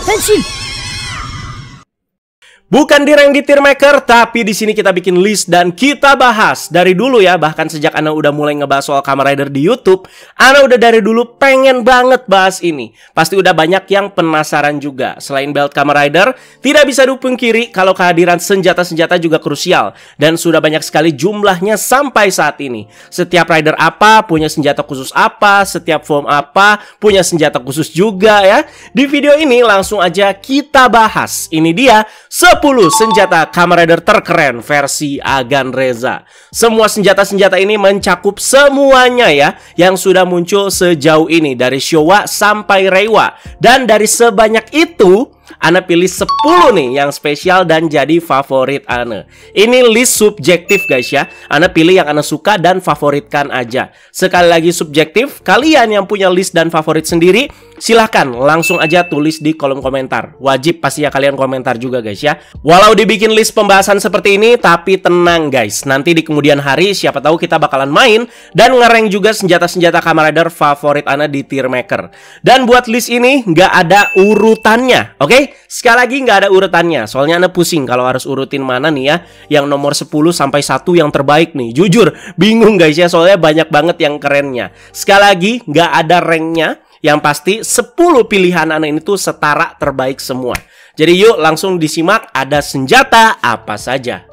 Henshin. Bukan di rank di tier maker, tapi di sini kita bikin list dan kita bahas dari dulu ya. Bahkan sejak Ana udah mulai ngebahas soal Kamen Rider di YouTube, Ana udah dari dulu pengen banget bahas ini. Pasti udah banyak yang penasaran juga. Selain belt Kamen Rider, tidak bisa dipungkiri kalau kehadiran senjata-senjata juga krusial. Dan sudah banyak sekali jumlahnya sampai saat ini. Setiap rider apa punya senjata khusus apa, setiap form apa punya senjata khusus juga ya. Di video ini langsung aja kita bahas. Ini dia 10 senjata Kamen Rider terkeren versi Agan Reza. Semua senjata-senjata ini mencakup semuanya ya, yang sudah muncul sejauh ini dari Showa sampai Reiwa. Dan dari sebanyak itu, Ana pilih 10 nih yang spesial dan jadi favorit Ana. Ini list subjektif guys ya. Ana pilih yang Ana suka dan favoritkan aja. Sekali lagi subjektif, kalian yang punya list dan favorit sendiri, silahkan langsung aja tulis di kolom komentar. Wajib pasti ya kalian komentar juga guys ya. Walau dibikin list pembahasan seperti ini, tapi tenang guys, nanti di kemudian hari siapa tahu kita bakalan main dan ngerank juga senjata-senjata Kamen Rider favorit Ana di tier maker. Dan buat list ini nggak ada urutannya, oke? Sekali lagi nggak ada urutannya, soalnya Ana pusing kalau harus urutin mana nih ya, yang nomor 10 sampai 1 yang terbaik nih. Jujur bingung guys ya, soalnya banyak banget yang kerennya. Sekali lagi nggak ada ranknya. Yang pasti 10 pilihan Ana ini tuh setara terbaik semua. Jadi yuk langsung disimak ada senjata apa saja.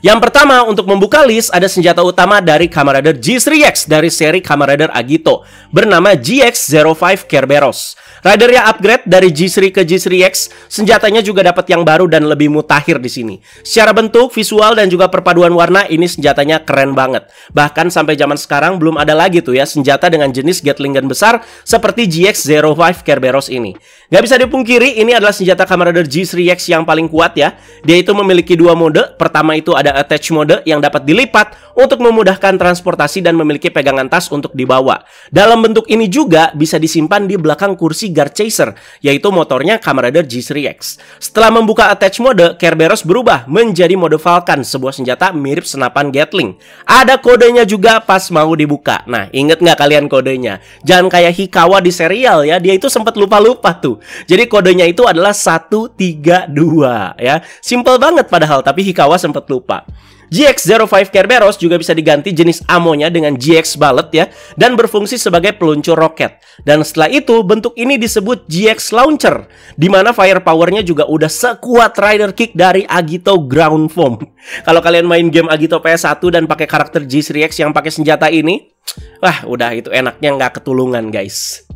Yang pertama untuk membuka list ada senjata utama dari Kamen Rider G3X dari seri Kamen Rider Agito bernama GX05 Kerberos. Ridernya upgrade dari G3 ke G3X, senjatanya juga dapat yang baru dan lebih mutakhir di sini. Secara bentuk, visual dan juga perpaduan warna ini senjatanya keren banget. Bahkan sampai zaman sekarang belum ada lagi tuh ya senjata dengan jenis Gatling gun besar seperti GX05 Kerberos ini. Gak bisa dipungkiri ini adalah senjata Kamen Rider G3X yang paling kuat ya. Dia itu memiliki dua mode. Pertama itu ada attach mode yang dapat dilipat untuk memudahkan transportasi dan memiliki pegangan tas untuk dibawa. Dalam bentuk ini juga bisa disimpan di belakang kursi Guard Chaser, yaitu motornya Kamen Rider G3X. Setelah membuka attach mode, Kerberos berubah menjadi mode Falcon, sebuah senjata mirip senapan Gatling. Ada kodenya juga pas mau dibuka. Nah, inget nggak kalian kodenya? Jangan kayak Hikawa di serial ya, dia itu sempat lupa-lupa tuh. Jadi kodenya itu adalah 132 ya. Simple banget padahal, tapi Hikawa sempat lupa. GX05 Kerberos juga bisa diganti jenis amonya dengan GX Bullet ya, dan berfungsi sebagai peluncur roket. Dan setelah itu bentuk ini disebut GX Launcher, dimana firepowernya juga udah sekuat Rider Kick dari Agito Ground Foam. Kalau kalian main game Agito PS1 dan pakai karakter G3X yang pakai senjata ini, wah udah itu enaknya nggak ketulungan guys.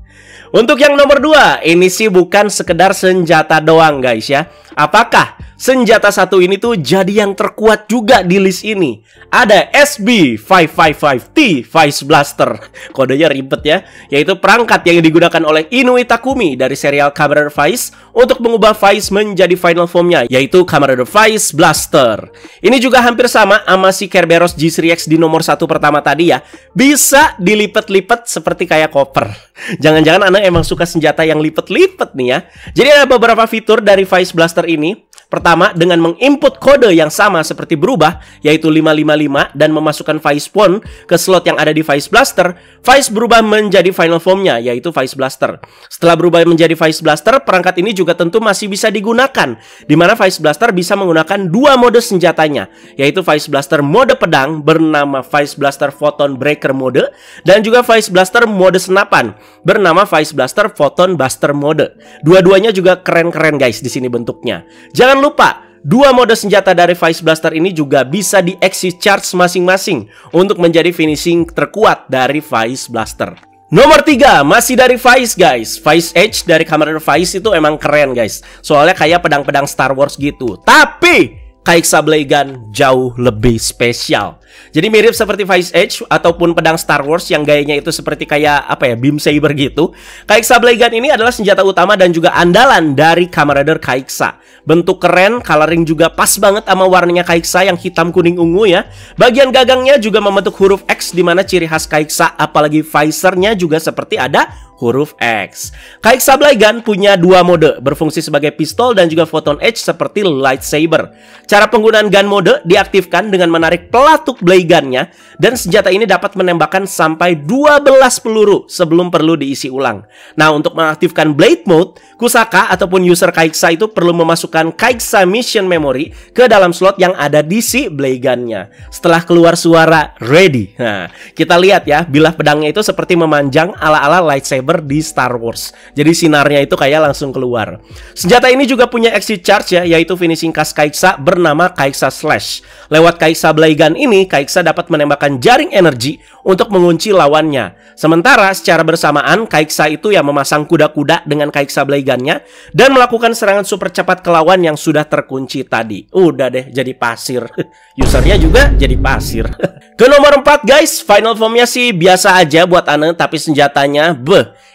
Untuk yang nomor 2, ini sih bukan sekedar senjata doang guys ya. Apakah senjata satu ini tuh jadi yang terkuat juga di list ini? Ada SB555T Vice Blaster. Kodenya ribet ya, yaitu perangkat yang digunakan oleh Inoue Takumi dari serial Kamen Rider Vice untuk mengubah Vice menjadi final formnya, yaitu Kamen Rider Vice Blaster. Ini juga hampir sama si Kerberos G3X di nomor 1 pertama tadi ya. Bisa dilipat-lipat seperti kayak koper. Jangan-jangan Ana emang suka senjata yang lipet-lipet nih ya. Jadi ada beberapa fitur dari Vice Blaster ini. Pertama, dengan menginput kode yang sama seperti berubah, yaitu 555, dan memasukkan Vice Pawn ke slot yang ada di Vice Blaster, Vice berubah menjadi final formnya, yaitu Vice Blaster. Setelah berubah menjadi Vice Blaster, perangkat ini juga tentu masih bisa digunakan, di mana Vice Blaster bisa menggunakan dua mode senjatanya, yaitu Vice Blaster mode pedang bernama Vice Blaster Photon Breaker mode, dan juga Vice Blaster mode senapan bernama Vice Blaster Photon Buster mode. Dua-duanya juga keren-keren guys di sini bentuknya. Jangan lupa, dua mode senjata dari Vice Blaster ini juga bisa di-exit charge masing-masing untuk menjadi finishing terkuat dari Vice Blaster. Nomor 3, masih dari Vice guys. Vice Edge dari Kamen Rider Vice itu emang keren guys. Soalnya kayak pedang-pedang Star Wars gitu. Tapi Kaixa Blade Gun jauh lebih spesial. Jadi mirip seperti Vice Edge ataupun pedang Star Wars yang gayanya itu seperti kayak apa ya, beam saber gitu. Kaixa Blade Gun ini adalah senjata utama dan juga andalan dari Kamen Rider Kaixa. Bentuk keren, coloring juga pas banget sama warnanya Kaixa yang hitam kuning ungu ya. Bagian gagangnya juga membentuk huruf X, di mana ciri khas Kaixa apalagi visornya juga seperti ada huruf X. Kaixa Blade Gun punya dua mode, berfungsi sebagai pistol dan juga photon edge seperti lightsaber. Cara penggunaan gun mode diaktifkan dengan menarik pelatuk Blade Gun-nya, dan senjata ini dapat menembakkan sampai 12 peluru sebelum perlu diisi ulang. Nah, untuk mengaktifkan Blade Mode, Kusaka ataupun user Kai'Xa itu perlu memasukkan Kai'Xa Mission Memory ke dalam slot yang ada di si Blade Gun-nya. Setelah keluar suara ready, nah, kita lihat ya, bilah pedangnya itu seperti memanjang ala-ala lightsaber di Star Wars. Jadi sinarnya itu kayak langsung keluar. Senjata ini juga punya exit charge ya, yaitu finishing khas Kai'Xa bernama Kai'Xa Slash. Lewat Kai'Xa Blade Gun ini, Kai'Xa dapat menembakkan jaring energi untuk mengunci lawannya. Sementara secara bersamaan, Kai'Xa itu ya memasang kuda-kuda dengan Kai'Xa Blade Gun-nya dan melakukan serangan super cepat ke lawan yang sudah terkunci tadi. Udah deh, jadi pasir. Usernya juga jadi pasir. Ke nomor 4 guys, final form-nya sih biasa aja buat Ane, tapi senjatanya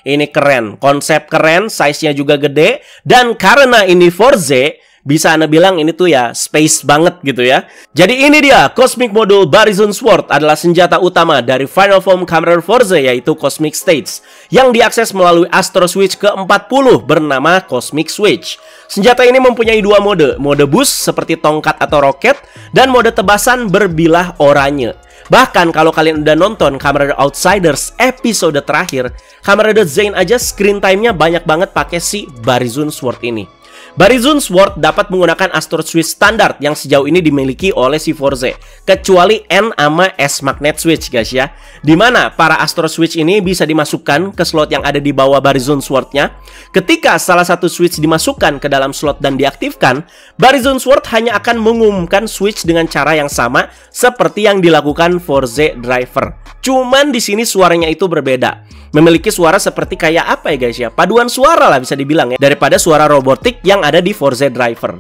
ini keren. Konsep keren, size-nya juga gede, dan karena ini Forze, bisa Anda bilang ini tuh ya space banget gitu ya. Jadi ini dia, Cosmic Module Barizon Sword adalah senjata utama dari final form Kamen Rider Forze, yaitu Cosmic Stage, yang diakses melalui Astro Switch ke-40 bernama Cosmic Switch. Senjata ini mempunyai dua mode boost seperti tongkat atau roket, dan mode tebasan berbilah oranye. Bahkan kalau kalian udah nonton Kamen Rider Outsiders episode terakhir, Kamen Rider Zain aja screen time-nya banyak banget pakai si Barizon Sword ini. Barizon Sword dapat menggunakan Astro Switch standar yang sejauh ini dimiliki oleh si Forze, kecuali N sama S Magnet Switch guys ya. Dimana para Astro Switch ini bisa dimasukkan ke slot yang ada di bawah Barizon Sword-nya. Ketika salah satu switch dimasukkan ke dalam slot dan diaktifkan, Barizon Sword hanya akan mengumumkan switch dengan cara yang sama seperti yang dilakukan Forze Driver. Cuman di sini suaranya itu berbeda. Memiliki suara seperti kayak apa ya guys ya? Paduan suara lah bisa dibilang ya, daripada suara robotik yang ada di Forze Driver.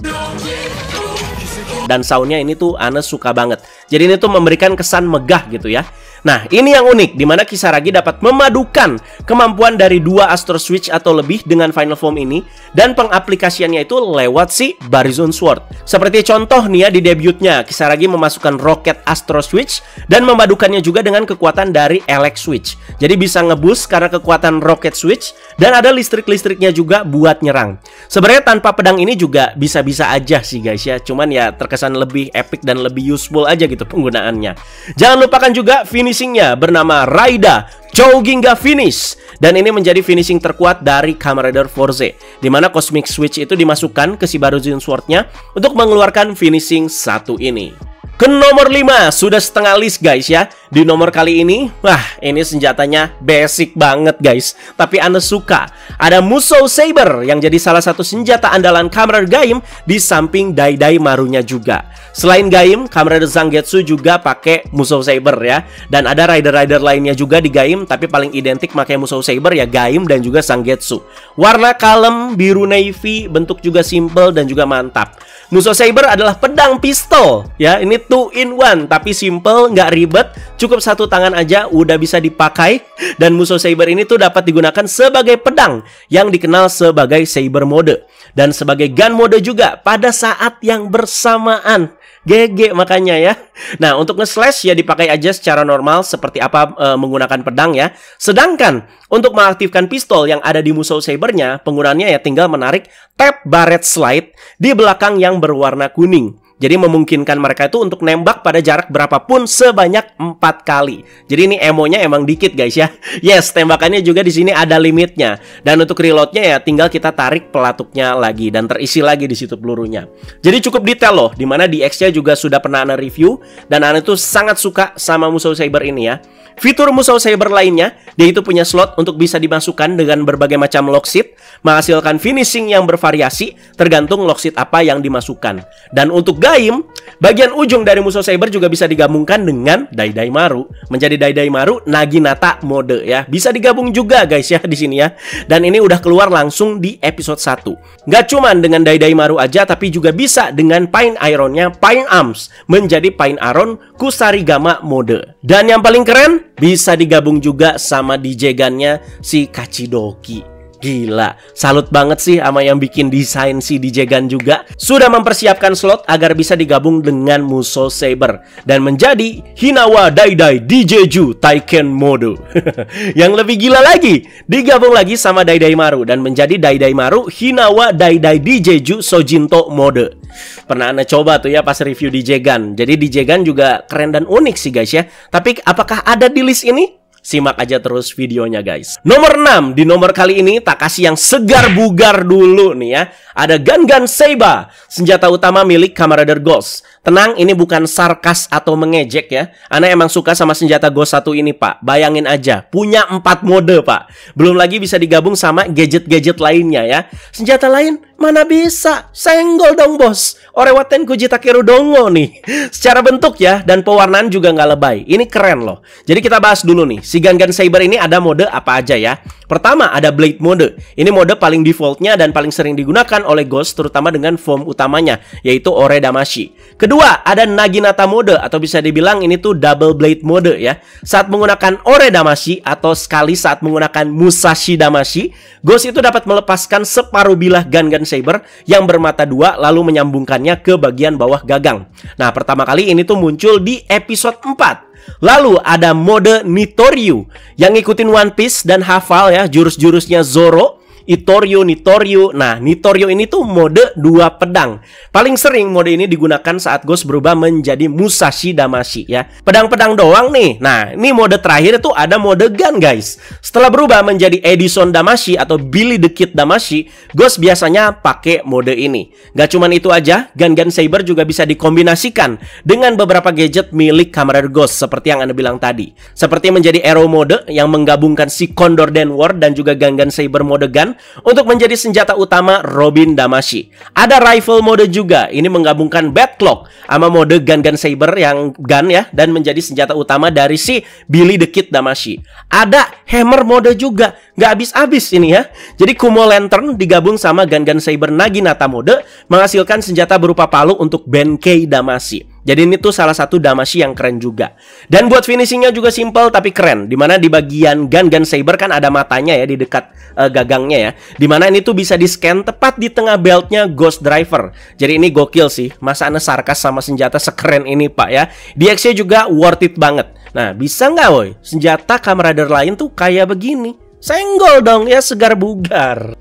Dan soundnya ini tuh Ane suka banget. Jadi ini tuh memberikan kesan megah gitu ya. Nah, ini yang unik, dimana Kisaragi dapat memadukan kemampuan dari dua Astro Switch atau lebih dengan final form ini, dan pengaplikasiannya itu lewat si Barizon Sword. Seperti contoh nih ya, di debutnya Kisaragi memasukkan Rocket Astro Switch dan memadukannya juga dengan kekuatan dari Elec Switch. Jadi bisa ngeboost karena kekuatan Rocket Switch, dan ada listrik-listriknya juga buat nyerang. Sebenarnya tanpa pedang ini juga bisa-bisa aja sih guys ya, cuman ya terkesan lebih epic dan lebih useful aja gitu penggunaannya. Jangan lupakan juga finishingnya bernama Raida Chouginga Finish, dan ini menjadi finishing terkuat dari Kamen Rider Forze, dimana Cosmic Switch itu dimasukkan ke si Barizon Sword-nya untuk mengeluarkan finishing satu ini. Ke nomor 5, sudah setengah list guys ya. Di nomor kali ini, ini senjatanya basic banget guys, tapi Anda suka. Ada Musou Saber yang jadi salah satu senjata andalan Kamen Rider Gaim di samping Dai Marunya juga. Selain Gaim, Kamen Rider Zangetsu juga pakai Musou Saber ya. Dan ada rider-rider lainnya juga di Gaim, tapi paling identik pakai Musou Saber ya Gaim dan juga Zangetsu. Warna kalem, biru navy, bentuk juga simple dan juga mantap. Musou Saber adalah pedang pistol ya. Ini 2-in-1 tapi simple, nggak ribet, cukup satu tangan aja udah bisa dipakai. Dan Musou Saber ini tuh dapat digunakan sebagai pedang yang dikenal sebagai Saber mode, dan sebagai gun mode juga pada saat yang bersamaan. GG makanya ya. Nah, untuk nge-slash ya dipakai aja secara normal seperti apa menggunakan pedang ya. Sedangkan untuk mengaktifkan pistol yang ada di Musou Saber-nya, penggunaannya ya tinggal menarik tab barret slide di belakang yang berwarna kuning. Jadi memungkinkan mereka itu untuk nembak pada jarak berapapun sebanyak 4 kali. Jadi ini emonya emang dikit guys ya. Yes, tembakannya juga di sini ada limitnya. Dan untuk reloadnya ya tinggal kita tarik pelatuknya lagi dan terisi lagi di situ pelurunya. Jadi cukup detail loh. Dimana di X-nya juga sudah pernah Ane review, dan Ane tuh sangat suka sama Musou Saber ini ya. Fitur Musou Saber lainnya, dia itu punya slot untuk bisa dimasukkan dengan berbagai macam lockseat, menghasilkan finishing yang bervariasi tergantung lockseat apa yang dimasukkan. Dan untuk Gaim, bagian ujung dari Musou Saber juga bisa digabungkan dengan Dai Maru menjadi Dai Maru Naginata mode ya. Bisa digabung juga guys ya di sini ya. Dan ini udah keluar langsung di episode 1. Nggak cuman dengan Dai Maru aja, tapi juga bisa dengan Pine Iron-nya Pine Arms menjadi Pine Iron Kusarigama mode. Dan yang paling keren, bisa digabung juga sama DJ Gun-nya si Kachidoki. Gila, salut banget sih sama yang bikin desain si DJ Gun juga. Sudah mempersiapkan slot agar bisa digabung dengan Musou Saber dan menjadi Hinawa Daidai DJ-Ju Taiken Mode. Yang lebih gila lagi, digabung lagi sama Daidai-Maru dan menjadi Daidai-Maru Hinawa Daidai DJ-Ju Sojinto Mode. Pernah Anda coba tuh ya pas review DJ Gun. Jadi DJ Gun juga keren dan unik sih guys ya. Tapi apakah ada di list ini? Simak aja terus videonya guys. Nomor 6, di nomor kali ini tak kasih yang segar bugar dulu nih ya. Ada Gangan Seiba, senjata utama milik Kamen Rider Ghost. Tenang, ini bukan sarkas atau mengejek ya. Ana emang suka sama senjata Ghost 1 ini pak. Bayangin aja, punya 4 mode pak. Belum lagi bisa digabung sama gadget-gadget lainnya ya. Senjata lain mana bisa? Senggol dong bos. Orewaten Kuji Takeru Dongo nih. Secara bentuk ya dan pewarnaan juga nggak lebay. Ini keren loh. Jadi kita bahas dulu nih. Si Gangan Saber ini ada mode apa aja ya? Pertama ada Blade mode. Ini mode paling defaultnya dan paling sering digunakan oleh Ghost terutama dengan form utamanya yaitu Ore Damashi. Kedua ada Naginata mode atau bisa dibilang ini tuh double blade mode ya. Saat menggunakan Ore Damashi atau sekali saat menggunakan Musashi Damashi, Ghost itu dapat melepaskan separuh bilah Gangan Saber yang bermata dua lalu menyambungkannya ke bagian bawah gagang. Nah, pertama kali ini tuh muncul di episode 4. Lalu ada mode Nitoryu yang ngikutin One Piece dan hafal ya jurus-jurusnya Zoro, Itoryu, Nitoryu. Nah, Nitoryu ini tuh mode 2 pedang. Paling sering mode ini digunakan saat Ghost berubah menjadi Musashi Damashi ya. Pedang-pedang doang nih. Nah, ini mode terakhir tuh ada mode Gun guys. Setelah berubah menjadi Edison Damashi atau Billy the Kid Damashi, Ghost biasanya pakai mode ini. Gak cuman itu aja, Gangan Saber juga bisa dikombinasikan dengan beberapa gadget milik Kamen Rider Ghost seperti yang Anda bilang tadi. Seperti menjadi Arrow mode yang menggabungkan si Condor Denwar dan juga Gangan Saber mode Gun untuk menjadi senjata utama Robin Damashi. Ada rifle mode juga. Ini menggabungkan Bad Clock sama mode Gangan Saber yang gun ya dan menjadi senjata utama dari si Billy the Kid Damashi. Ada hammer mode juga. Nggak habis-habis ini ya. Jadi Kumo Lantern digabung sama Gangan Saber Naginata mode menghasilkan senjata berupa palu untuk Benkei Damashi. Jadi ini tuh salah satu Damashi yang keren juga. Dan buat finishingnya juga simple tapi keren. Dimana di bagian Gangan Saber kan ada matanya ya di dekat gagangnya ya. Dimana ini tuh bisa di scan tepat di tengah beltnya Ghost Driver. Jadi ini gokil sih. Masa Anda sarkas sama senjata sekeren ini pak ya. DX-nya juga worth it banget. Nah bisa nggak woy senjata Kamen Rider lain tuh kayak begini? Senggol dong ya segar bugar.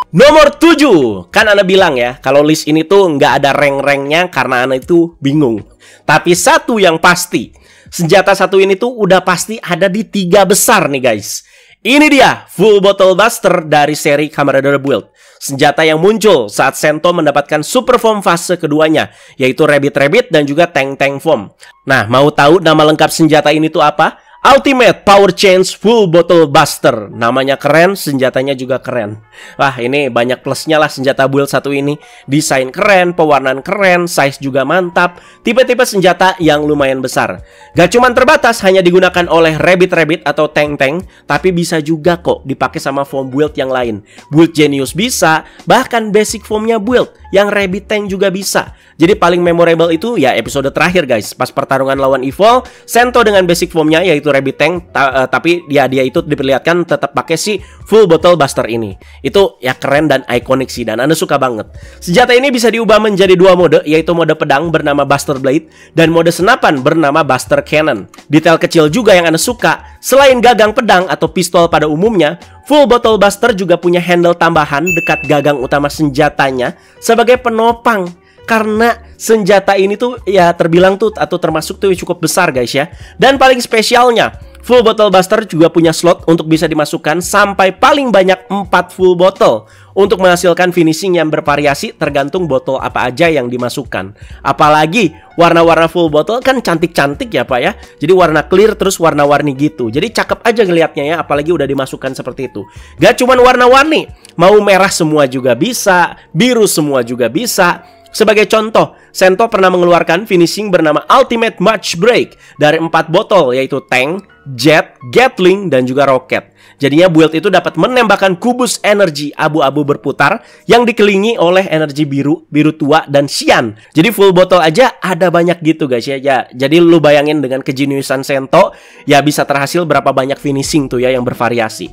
Nomor 7, kan Ana bilang ya, kalau list ini tuh nggak ada rank-ranknya karena Ana itu bingung. Tapi satu yang pasti, senjata satu ini tuh udah pasti ada di 3 besar nih guys. Ini dia, Full Bottle Buster dari seri Kamen Rider Build. Senjata yang muncul saat Sento mendapatkan Super Form fase keduanya, yaitu Rabbit dan juga Tank Form. Nah, mau tahu nama lengkap senjata ini tuh apa? Ultimate Power Change Full Bottle Buster. Namanya keren, senjatanya juga keren. Wah, ini banyak plusnya lah senjata build satu ini. Desain keren, pewarnaan keren, size juga mantap. Tipe-tipe senjata yang lumayan besar. Gak cuman terbatas hanya digunakan oleh Rabbit atau Tank, tapi bisa juga kok dipakai sama form build yang lain. Build Genius bisa, bahkan basic formnya build yang Rabbit Tank juga bisa. Jadi paling memorable itu ya episode terakhir guys, pas pertarungan lawan Evil, Sento dengan basic formnya yaitu Rabbit Tank, tapi dia itu diperlihatkan tetap pakai si Full Bottle Buster ini. Itu ya keren dan ikonik sih dan Anda suka banget. Senjata ini bisa diubah menjadi 2 mode, yaitu mode pedang bernama Buster Blade dan mode senapan bernama Buster Cannon. Detail kecil juga yang Anda suka, selain gagang pedang atau pistol pada umumnya, Full Bottle Buster juga punya handle tambahan dekat gagang utama senjatanya sebagai penopang. Karena senjata ini tuh ya terbilang tuh atau termasuk tuh cukup besar guys ya. Dan paling spesialnya, Full Bottle Buster juga punya slot untuk bisa dimasukkan sampai paling banyak 4 full bottle untuk menghasilkan finishing yang bervariasi tergantung botol apa aja yang dimasukkan. Apalagi warna-warna full bottle kan cantik-cantik ya pak ya. Jadi warna clear terus warna-warni gitu. Jadi cakep aja ngelihatnya ya, apalagi udah dimasukkan seperti itu. Gak cuman warna-warni, mau merah semua juga bisa, biru semua juga bisa. Sebagai contoh, Sento pernah mengeluarkan finishing bernama Ultimate Match Break dari 4 botol, yaitu Tank, Jet, Gatling, dan juga Rocket. Jadinya build itu dapat menembakkan kubus energi abu-abu berputar yang dikelilingi oleh energi biru, biru tua, dan cyan. Jadi full botol aja ada banyak gitu guys ya. Jadi lu bayangin dengan kejeniusan Sento, ya bisa terhasil berapa banyak finishing tuh ya yang bervariasi.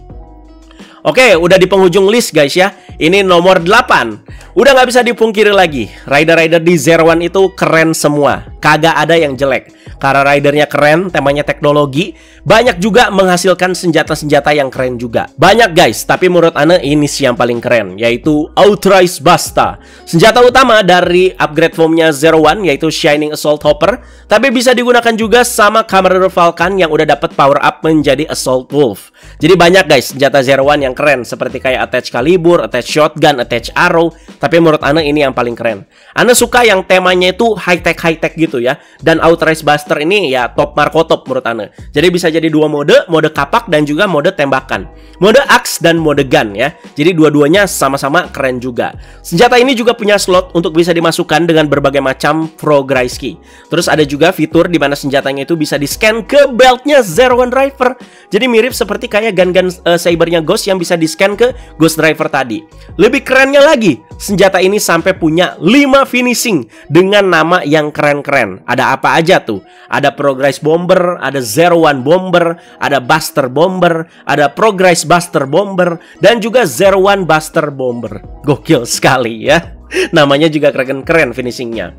Oke, udah di penghujung list guys ya. Ini nomor 8. Udah nggak bisa dipungkiri lagi, rider-rider di Zero One itu keren semua. Kagak ada yang jelek. Karena ridernya keren, temanya teknologi. Banyak juga menghasilkan senjata-senjata yang keren juga. Banyak guys, tapi menurut Ane ini sih yang paling keren, yaitu Outrice Basta. Senjata utama dari upgrade formnya Zero One, yaitu Shining Assault Hopper. Tapi bisa digunakan juga sama Kamen Rider Falcon yang udah dapat power up menjadi Assault Wolf. Jadi banyak guys senjata Zero One yang keren, seperti kayak Attach Calibur, Attach Shotgun, Attach Arrow. Tapi menurut Ane ini yang paling keren. Ane suka yang temanya itu high-tech gitu ya. Dan Outrice Buster ini ya top Marco top menurut Ane. Jadi bisa jadi dua mode kapak dan juga mode tembakan. Mode axe dan mode gun ya. Jadi dua-duanya sama-sama keren juga. Senjata ini juga punya slot untuk bisa dimasukkan dengan berbagai macam progress key. Terus ada juga fitur di mana senjatanya itu bisa di-scan ke beltnya Zero One Driver. Jadi mirip seperti kayak gun-gun sabernya Ghost yang bisa di-scan ke Ghost Driver tadi. Lebih kerennya lagi, senjata ini sampai punya 5 finishing dengan nama yang keren-keren. Ada apa aja tuh? Ada Progress Bomber, ada Zero One Bomber, ada Buster Bomber, ada Progress Buster Bomber, dan juga Zero One Buster Bomber. Gokil sekali ya. Namanya juga keren-keren finishingnya.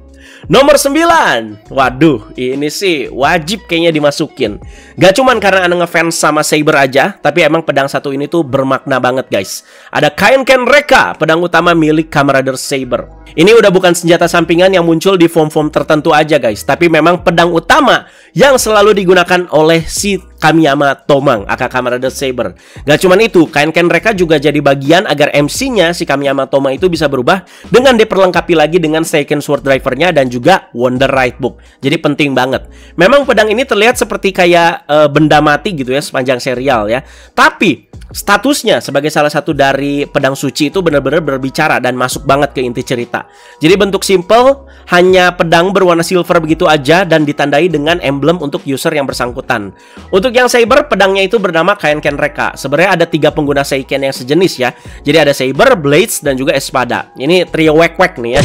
Nomor 9. Waduh, ini sih wajib kayaknya dimasukin. Gak cuman karena Anda ngefans sama Saber aja, tapi emang pedang satu ini tuh bermakna banget guys. Ada Kainken Rekka, pedang utama milik Kamen Rider Saber. Ini udah bukan senjata sampingan yang muncul di form-form tertentu aja guys, tapi memang pedang utama yang selalu digunakan oleh si Kamiyama Tomang, aka Kamen Rider Saber. Gak cuman itu, Kainken Rekka juga jadi bagian agar MC-nya si Kamiyama Tomang itu bisa berubah dengan diperlengkapi lagi dengan Seiken Sword Driver-nya dan juga Wonder Right Book. Jadi penting banget. Memang pedang ini terlihat seperti kayak benda mati gitu ya sepanjang serial ya. Tapi statusnya sebagai salah satu dari pedang suci itu benar-benar berbicara dan masuk banget ke inti cerita. Jadi bentuk simple, hanya pedang berwarna silver begitu aja dan ditandai dengan emblem untuk user yang bersangkutan. Untuk yang Saber, pedangnya itu bernama Kainken Rekka. Sebenarnya ada 3 pengguna Seiken yang sejenis ya. Jadi ada Saber, Blades, dan juga Espada. Ini trio wek-wek nih ya.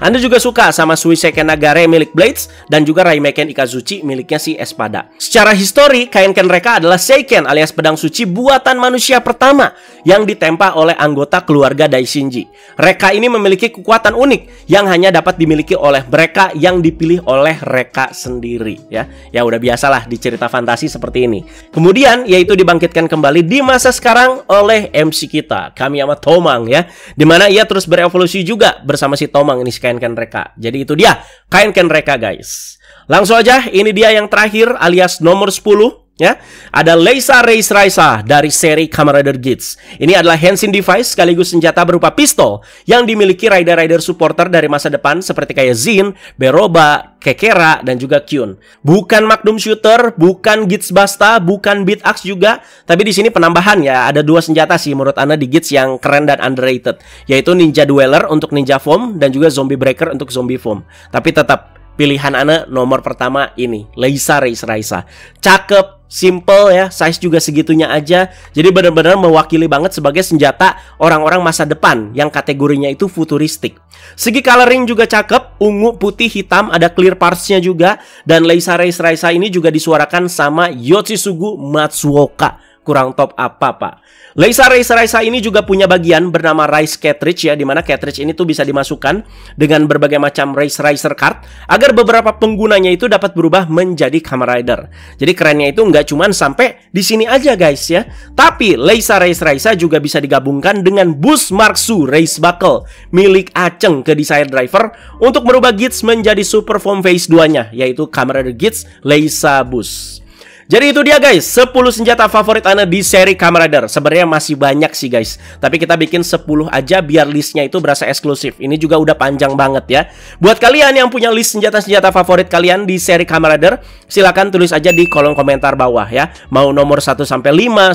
Anda juga suka sama Suiseiken Nagare milik Blades dan juga Raimeken Ikazuchi miliknya si Espada. Secara histori, Kainken Rekka adalah Seiken alias pedang suci buatan manusia pertama yang ditempa oleh anggota keluarga Daishinji. Rekka ini memiliki kekuatan unik yang hanya dapat dimiliki oleh mereka yang dipilih oleh Rekka sendiri ya. Ya udah biasalah di cerita fantasi seperti ini. Kemudian yaitu dibangkitkan kembali di masa sekarang oleh MC kita, Kamiyama Tomang ya. Dimana ia terus berevolusi juga bersama si Tomang ini, si Kainken Rekka. Jadi itu dia Kainken Rekka guys. Langsung aja, ini dia yang terakhir alias nomor 10 ya. Ada Leisa Race Raisa dari seri Kamen Rider Geats. Ini adalah Henshin device sekaligus senjata berupa pistol yang dimiliki rider-rider supporter dari masa depan seperti kayak Zin, Beroba, Kekera, dan juga Kyun. Bukan Magnum Shooter, bukan Geats Basta, bukan Beat Axe juga. Tapi di sini penambahan ya, ada 2 senjata sih menurut Ana di Geats yang keren dan underrated, yaitu Ninja Dweller untuk Ninja Form dan juga Zombie Breaker untuk Zombie Form. Tapi tetap pilihan Ana nomor pertama ini, Leisa Race Raisa. Cakep, simple ya, size juga segitunya aja. Jadi benar-benar mewakili banget sebagai senjata orang-orang masa depan yang kategorinya itu futuristik. Segi coloring juga cakep, ungu, putih, hitam, ada clear parts-nya juga. Dan Leisa Race Raisa ini juga disuarakan sama Yoshitsugu Matsuoka. Kurang top apa pak. Leisa Race Raisa ini juga punya bagian bernama Race Cartridge ya, dimana cartridge ini tuh bisa dimasukkan dengan berbagai macam Race Racer card agar beberapa penggunanya itu dapat berubah menjadi Kamen Rider. Jadi kerennya itu nggak cuman sampai di sini aja guys ya, tapi Leisa Race Raisa juga bisa digabungkan dengan Boost Marksu Race Buckle milik Aceng ke Desire Driver untuk merubah Geats menjadi Super Form Phase 2-nya, yaitu Kamen Rider Geats Leisa Boost. Jadi itu dia guys, 10 senjata favorit Ana di seri Kamen Rider. Sebenarnya masih banyak sih guys, tapi kita bikin 10 aja biar listnya itu berasa eksklusif. Ini juga udah panjang banget ya. Buat kalian yang punya list senjata-senjata favorit kalian di seri Kamen Rider, silakan tulis aja di kolom komentar bawah ya. Mau nomor 1-5, 1-10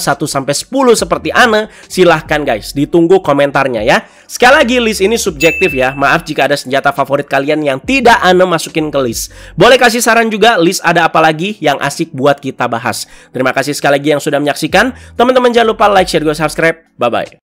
seperti Ana, silahkan guys, ditunggu komentarnya ya. Sekali lagi, list ini subjektif ya. Maaf jika ada senjata favorit kalian yang tidak Ana masukin ke list. Boleh kasih saran juga, list ada apa lagi yang asik buat kita bahas. Terima kasih sekali lagi yang sudah menyaksikan. Teman-teman jangan lupa like, share, dan subscribe. Bye-bye.